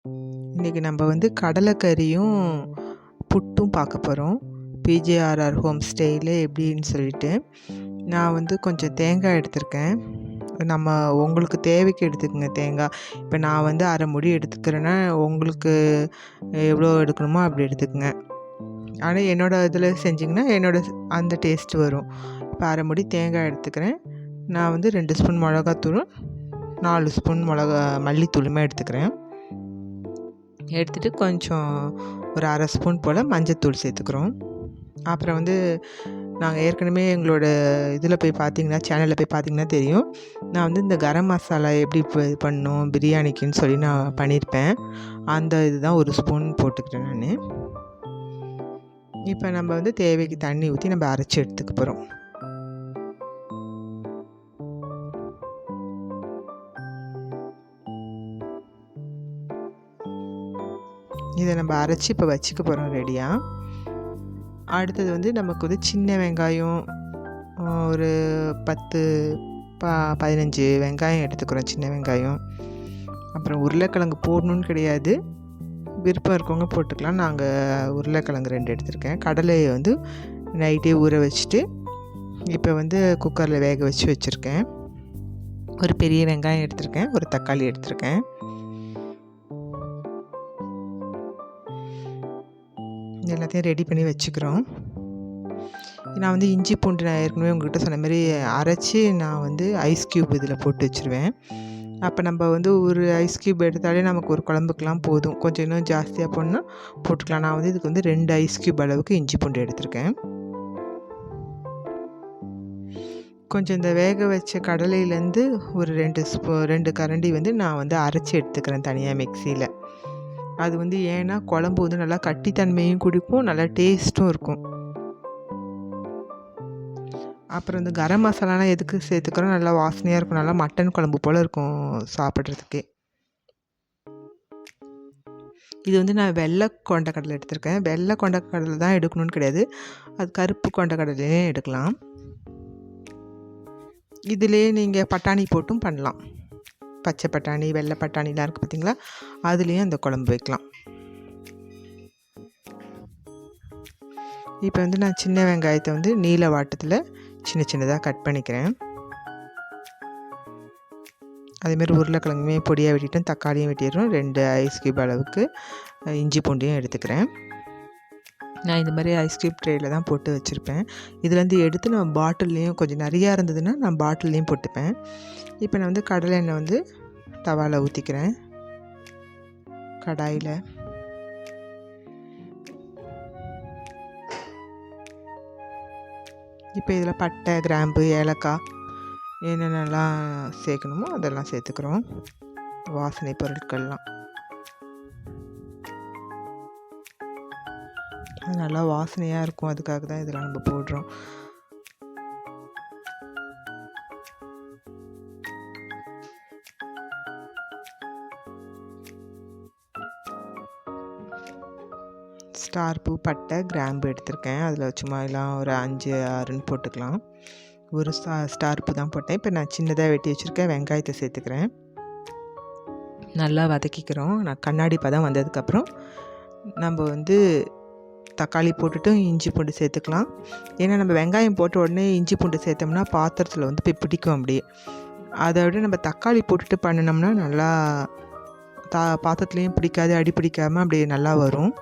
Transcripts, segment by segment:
இன்றைக்கி நம்ம வந்து கடலைக்கறியும் புட்டும் பார்க்க போகிறோம். பிஜேஆர்ஆர் ஹோம் ஸ்டேயில் எப்படின்னு சொல்லிட்டு நான் வந்து கொஞ்சம் தேங்காய் எடுத்திருக்கேன். நம்ம உங்களுக்கு தேவைக்கு எடுத்துக்கோங்க தேங்காய். இப்போ நான் வந்து அரை முடி எடுத்துக்கிறேன்னா உங்களுக்கு எவ்வளோ எடுக்கணுமோ அப்படி எடுத்துக்கோங்க. ஆனால் என்னோடய இதில் செஞ்சிங்கன்னா அந்த டேஸ்ட் வரும். இப்போ அரை முடி தேங்காய் எடுத்துக்கிறேன். நான் வந்து 2 ஸ்பூன் மிளகாத்தூளும் 4 ஸ்பூன் மல்லித்தூளுமே எடுத்துக்கிறேன். எடுத்துகிட்டு கொஞ்சம் ஒரு அரை ஸ்பூன் போல் மஞ்சத்தூள் சேர்த்துக்கிறோம். அப்புறம் வந்து நாங்கள் ஏற்கனவே எங்களோட இதில் போய் பார்த்தீங்கன்னா சேனலில் போய் பார்த்தீங்கன்னா தெரியும். நான் வந்து இந்த கரம் மசாலா எப்படி பண்ணணும் பிரியாணிக்குன்னு சொல்லி நான் பண்ணியிருப்பேன். அந்த இதுதான் ஒரு ஸ்பூன் போட்டுக்கிறேன் நான். இப்போ நம்ம வந்து தேவைக்கு தண்ணி ஊற்றி நம்ம அரைச்சி எடுத்துக்க போகிறோம். இதை நம்ம அரைச்சி இப்போ வச்சுக்க போகிறோம் ரெடியாக. அடுத்தது வந்து நமக்கு வந்து சின்ன வெங்காயம் ஒரு 10-15 வெங்காயம் எடுத்துக்கிறோம், சின்ன வெங்காயம். அப்புறம் உருளைக்கிழங்கு போடணுன்னு கிடையாது, விருப்பம் இருக்கவங்க போட்டுக்கலாம். நாங்கள் உருளைக்கிழங்கு 2 எடுத்திருக்கேன். கடலையை வந்து நைட்டே ஊற வச்சுட்டு இப்போ வந்து குக்கரில் வேக வச்சு வச்சுருக்கேன். ஒரு பெரிய வெங்காயம் எடுத்திருக்கேன், ஒரு தக்காளி எடுத்திருக்கேன். எல்லாத்தையும் ரெடி பண்ணி வச்சுக்கிறோம். நான் வந்து இஞ்சி பூண்டு நான் ஏற்கனவே உங்கள்கிட்ட சொன்ன மாதிரி அரைச்சி நான் வந்து ஐஸ் க்யூப் இதில் போட்டு வச்சுருவேன். அப்போ நம்ம வந்து ஒரு ஐஸ் க்யூப் எடுத்தாலே நமக்கு ஒரு குழம்புக்கெலாம் போதும். கொஞ்சம் இன்னும் ஜாஸ்தியாக போடணுன்னா போட்டுக்கலாம். நான் வந்து இதுக்கு வந்து 2 ஐஸ் க்யூப் அளவுக்கு இஞ்சி பூண்டு எடுத்திருக்கேன். கொஞ்சம் இந்த வேக வச்ச கடலையிலேருந்து ஒரு 2 கரண்டி வந்து நான் வந்து அரைச்சி எடுத்துக்கிறேன் தனியாக மிக்சியில். அது வந்து ஏன்னா குழம்பு வந்து நல்லா கட்டித்தன்மையும் கொடுக்கும், நல்லா டேஸ்ட்டும் இருக்கும். அப்புறம் இந்த கரம் மசாலாலாம் எதுக்கு சேர்த்துக்கிறோம், நல்லா வாசனையாக இருக்கும், நல்லா மட்டன் குழம்பு போல் இருக்கும் சாப்பிட்றதுக்கே. இது வந்து நான் வெள்ளை கொண்டக்கடலை எடுத்திருக்கேன். வெள்ளை கொண்டக்கடலை தான் எடுக்கணும்னு கிடையாது, அது கருப்பு கொண்டக்கடலையும் எடுக்கலாம். இதிலே நீங்கள் பட்டாணி போட்டும் பண்ணலாம். பச்சை பட்டாணி, வெள்ளை பட்டாணிலாம் இருக்குது பார்த்திங்களா, அதுலேயும் அந்த குழம்பு வைக்கலாம். இப்போ வந்து நான் சின்ன வெங்காயத்தை வந்து நீல வாட்டத்தில் சின்ன சின்னதாக கட் பண்ணிக்கிறேன். அதேமாரி உருளைக்கிழங்குமே பொடியாக வெட்டிட்டேன், தக்காளியும் வெட்டிடுறோம். 2 ஐஸ் க்யூப் அளவுக்கு இஞ்சி பூண்டையும் எடுத்துக்கிறேன். நான் இந்த மாதிரி ஐஸ் க்யூப் ட்ரேயில் தான் போட்டு வச்சுருப்பேன். இதுலேருந்து எடுத்து நான் பாட்டில்லையும் கொஞ்சம் நிறையா இருந்ததுன்னா நான் பாட்டில்லையும் போட்டுப்பேன். இப்போ நான் வந்து கடலை எண்ணெய் வந்து தவாவில் ஊற்றிக்கிறேன், கடாயில். இப்போ இதில் பட்டை, கிராம்பு, ஏலக்காய் என்னென்னலாம் சேர்க்கணுமோ அதெல்லாம் சேர்த்துக்கிறோம், வாசனை பொருட்கள்லாம். நல்லா வாசனையாக இருக்கும், அதுக்காக தான் இதெல்லாம் நம்ம போடுறோம். ஸ்டார் பூ, பட்டை, கிராம்பு எடுத்திருக்கேன். அதில் சும்மா எல்லாம் ஒரு 5-6ன்னு போட்டுக்கலாம். ஒரு ஸ்டார் பூ தான் போட்டேன். இப்போ நான் சின்னதாக வெட்டி வச்சுருக்கேன் வெங்காயத்தை சேர்த்துக்கிறேன். நல்லா வதக்கிக்கிறோம். நான் கண்ணாடி பதம் வந்ததுக்கப்புறம் நம்ம வந்து தக்காளி போட்டுட்டு இஞ்சி பூண்டு சேர்த்துக்கலாம். ஏன்னா நம்ம வெங்காயம் போட்ட உடனே இஞ்சி பூண்டு சேர்த்தோம்னா பாத்திரத்தில் வந்து போய் பிடிக்கும் அப்படியே. அதை விட நம்ம தக்காளி போட்டுட்டு பண்ணினோம்னா நல்லா பாத்திரத்துலேயும் பிடிக்காது, அடி பிடிக்காமல் அப்படியே நல்லா வரும்.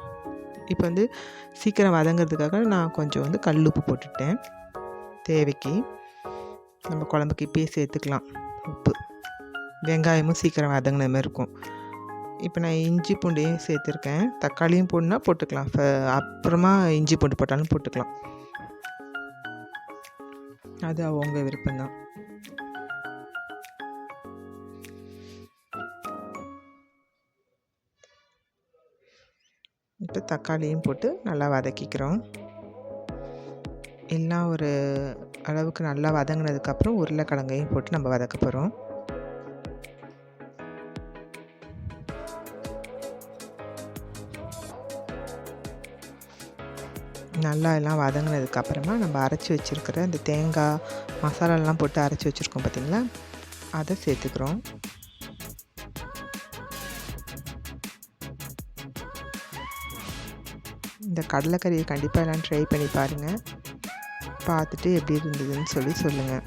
இப்போ வந்து சீக்கிரம் வதங்கிறதுக்காக நான் கொஞ்சம் வந்து கல் உப்பு போட்டுட்டேன் தேவைக்கு. நம்ம குழம்புக்கு இப்பயே சேர்த்துக்கலாம் உப்பு, வெங்காயமும் சீக்கிரம் வதங்கின மாதிரி இருக்கும். இப்போ நான் இஞ்சி பூண்டையும் சேர்த்துருக்கேன். தக்காளியும் போடணுன்னா போட்டுக்கலாம், அப்புறமா இஞ்சி பூண்டு போட்டாலும் போட்டுக்கலாம், அது அவங்க விருப்பம்தான். இப்போ தக்காளியும் போட்டு நல்லா வதக்கிக்கிறோம். எல்லாம் ஒரு அளவுக்கு நல்லா வதங்கினதுக்கப்புறம் உருளைக்கிழங்கையும் போட்டு நம்ம வதக்க போகிறோம். நல்லா எல்லாம் வதங்கினதுக்கப்புறமா நம்ம அரைச்சி வச்சுருக்கிற இந்த தேங்காய் மசாலாலாம் போட்டு அரைச்சி வச்சுருக்கோம் பார்த்திங்களா, அதை சேர்த்துக்கிறோம். இந்த கடலைக்கறியை கண்டிப்பாக எல்லாம் ட்ரை பண்ணி பாருங்கள். பார்த்துட்டு எப்படி இருந்ததுன்னு சொல்லுங்கள்.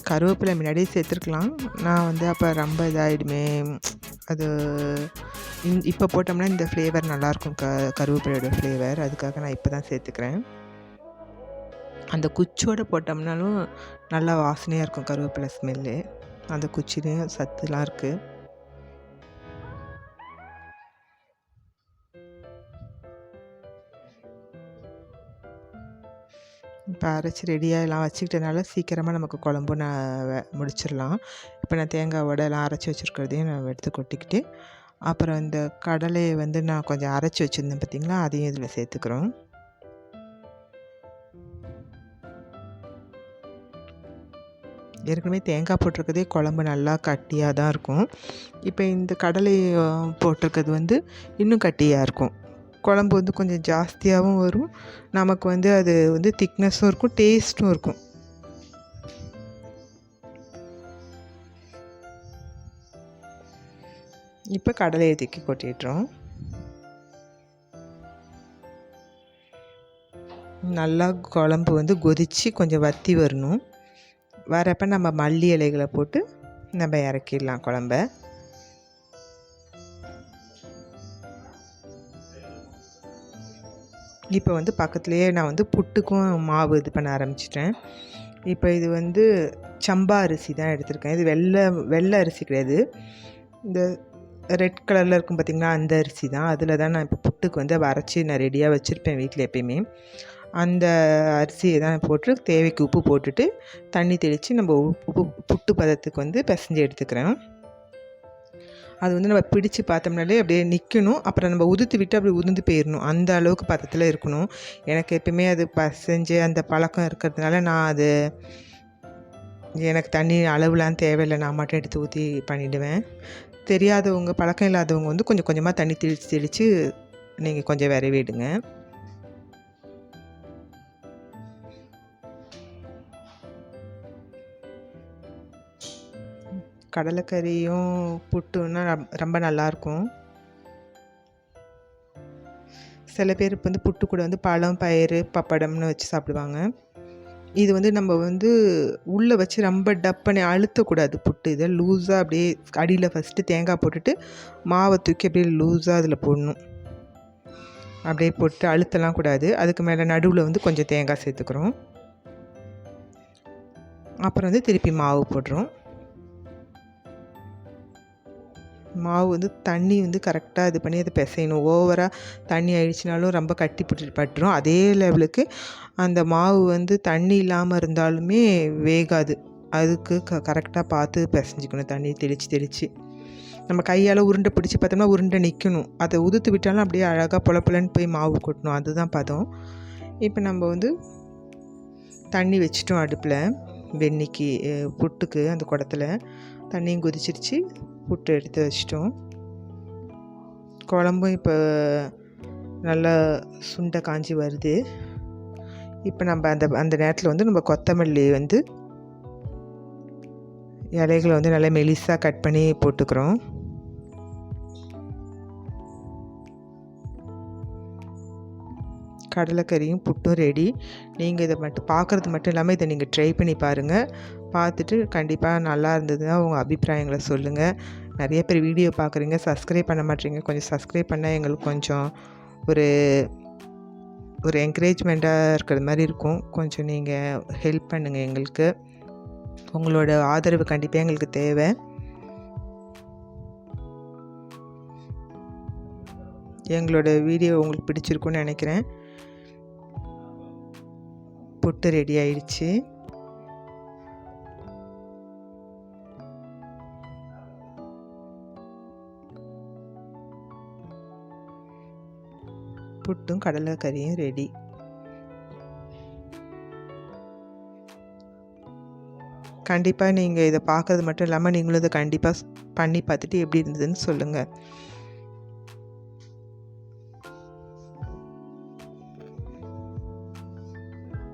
கருவேப்பிலை முன்னாடியே சேர்த்துருக்கலாம். நான் வந்து அப்போ ரொம்ப இதாகிடுமே, அது இப்போ போட்டோம்னா இந்த ஃப்ளேவர் நல்லாயிருக்கும், கருவேப்பிலையோட ஃப்ளேவர். அதுக்காக நான் இப்போ தான் சேர்த்துக்கிறேன். அந்த குச்சியோடு போட்டோம்னாலும் நல்லா வாசனையாக இருக்கும் கருவேப்பிலை ஸ்மெல்லு. அந்த குச்சிலையும் சத்துலாம் இருக்குது. இப்போ அரைச்சி ரெடியாக எல்லாம் வச்சுக்கிட்டனால சீக்கிரமாக நமக்கு குழம்பு முடிச்சிடலாம். இப்போ நான் தேங்காய் எல்லாம் அரைச்சி வச்சுருக்கிறதையும் நான் எடுத்து கொட்டிக்கிட்டு, அப்புறம் இந்த கடலையை வந்து நான் கொஞ்சம் அரைச்சி வச்சுருந்தேன் பார்த்திங்களா, அதையும் இதில் சேர்த்துக்கிறோம். ஏற்கனவே தேங்காய் போட்டிருக்கிறதே குழம்பு நல்லா கட்டியாக தான் இருக்கும். இப்போ இந்த கடலை போட்டிருக்கிறது வந்து இன்னும் கட்டியாக இருக்கும். குழம்பு வந்து கொஞ்சம் ஜாஸ்தியாகவும் வரும், நமக்கு வந்து அது வந்து திக்னஸும் இருக்கும், டேஸ்ட்டும் இருக்கும். இப்போ கடலையை தூக்கி கொட்டிடுறோம். நல்லா குழம்பு வந்து கொதித்து கொஞ்சம் வற்றி வரணும். வரப்போ நம்ம மல்லி இலைகளை போட்டு நம்ம இறக்கிடலாம் குழம்ப. இப்போ வந்து பக்கத்துலேயே நான் வந்து புட்டுக்கும் மாவு இது பண்ண ஆரம்பிச்சிட்டேன். இப்போ இது வந்து சம்பா அரிசி தான் எடுத்திருக்கேன். இது வெள்ளை அரிசி கிடையாது, இந்த ரெட் கலரில் இருக்கும் பார்த்திங்களா, அந்த அரிசி தான். அதில் தான் நான் இப்போ புட்டுக்கு வந்து அரைச்சி நான் ரெடியாக வச்சுருப்பேன் வீட்டில் எப்பயுமே. அந்த அரிசியை தான் போட்டு தேவைக்கு உப்பு போட்டுட்டு தண்ணி தெளித்து நம்ம புட்டு பதத்துக்கு வந்து பிசைஞ்சு எடுத்துக்கிறேன். அது வந்து நம்ம பிடிச்சு பார்த்தோம்னாலே அப்படியே நிற்கணும். அப்புறம் நம்ம உதுத்து விட்டு அப்படி உதிர்ந்து போயிடணும், அந்த அளவுக்கு பதத்தில் இருக்கணும். எனக்கு எப்பயுமே அது பிசைஞ்சு அந்த பழக்கம் இருக்கிறதுனால நான் அது எனக்கு தண்ணி அளவுலாம் தேவையில்லை, நான் மட்டும் எடுத்து ஊற்றி பண்ணிவிடுவேன். தெரியாதவங்க, பழக்கம் இல்லாதவங்க வந்து கொஞ்சம் கொஞ்சமாக தண்ணி தெளித்து நீங்கள் கொஞ்சம் விரைவிடுங்க. கடலைக்கறியும் புட்டுன்னா ரொம்ப நல்லாயிருக்கும். சில பேர் இப்போ வந்து புட்டு கூட வந்து பழம், பயிறு, பப்படம்னு வச்சு சாப்பிடுவாங்க. இது வந்து நம்ம வந்து உள்ளே வச்சு ரொம்ப டப்பனை அழுத்தக்கூடாது. புட்டு இதை லூஸாக அப்படியே அடியில் ஃபஸ்ட்டு தேங்காய் போட்டுட்டு மாவை தூக்கி அப்படியே லூஸாக அதில் போடணும். அப்படியே போட்டு அழுத்தலாம் கூடாது. அதுக்கு மேலே நடுவில் வந்து கொஞ்சம் தேங்காய் சேர்த்துக்கிறோம். அப்புறம் வந்து திருப்பி மாவு போடுறோம். மாவு வந்து தண்ணி வந்து கரெக்டாக இது பண்ணி அதை பிசையணும். ஓவராக தண்ணி ஆயிடுச்சுனாலும் ரொம்ப கட்டி பட்டுரும். அதே லெவலுக்கு அந்த மாவு வந்து தண்ணி இல்லாமல் இருந்தாலுமே வேகாது. அதுக்கு கரெக்டாக பார்த்து பிசைஞ்சிக்கணும், தண்ணி தெளித்து. நம்ம கையால் உருண்டை பிடிச்சி பார்த்தோம்னா உருண்டை நிற்கணும். அதை உதுத்து விட்டாலும் அப்படியே அழகாக பொலன்னு போய் மாவு கொட்டணும், அதுதான் பதம். இப்போ நம்ம வந்து தண்ணி வச்சிட்டோம் அடுப்பில், வெந்நிக்கு புட்டுக்கு அந்த குடத்துல தண்ணியும் கொதிச்சிருச்சு. புட்டு எடுத்து வச்சிட்டோம். குழம்பும் இப்போ நல்லா சுண்டை காஞ்சி வருது. இப்போ நம்ம அந்த நேரத்தில் வந்து நம்ம கொத்தமல்லி வந்து இலைகளை வந்து நல்லா மெலிசாக கட் பண்ணி போட்டுக்கிறோம். கடலைக்கறியும் புட்டும் ரெடி. நீங்கள் இதை பார்க்குறது மட்டும் இல்லாமல் இதை நீங்கள் ட்ரை பண்ணி பாருங்கள். பார்த்துட்டு கண்டிப்பாக நல்லா இருந்ததுன்னா உங்கள் அபிப்பிராயங்களை சொல்லுங்கள். நிறைய பேர் வீடியோ பார்க்குறீங்க, சப்ஸ்கிரைப் பண்ண மாட்டீங்க. கொஞ்சம் சப்ஸ்கிரைப் பண்ணால் எங்களுக்கு கொஞ்சம் ஒரு என்கரேஜ்மெண்ட்டாக இருக்கிற மாதிரி இருக்கும். கொஞ்சம் நீங்கள் ஹெல்ப் பண்ணுங்கள் எங்களுக்கு. உங்களோட ஆதரவு கண்டிப்பாக எங்களுக்கு தேவை. எங்களோட வீடியோ உங்களுக்கு பிடிச்சிருக்குன்னு நினைக்கிறேன். புட்டு ரெடி ஆயிடுச்சு. புட்டும் கடலைக்கறியும் ரெடி. கண்டிப்பாக நீங்கள் இதை பார்க்குறது மட்டும் இல்லாமல் நீங்களும் இதை கண்டிப்பாக பண்ணி பார்த்துட்டு எப்படி இருந்ததுன்னு சொல்லுங்கள்.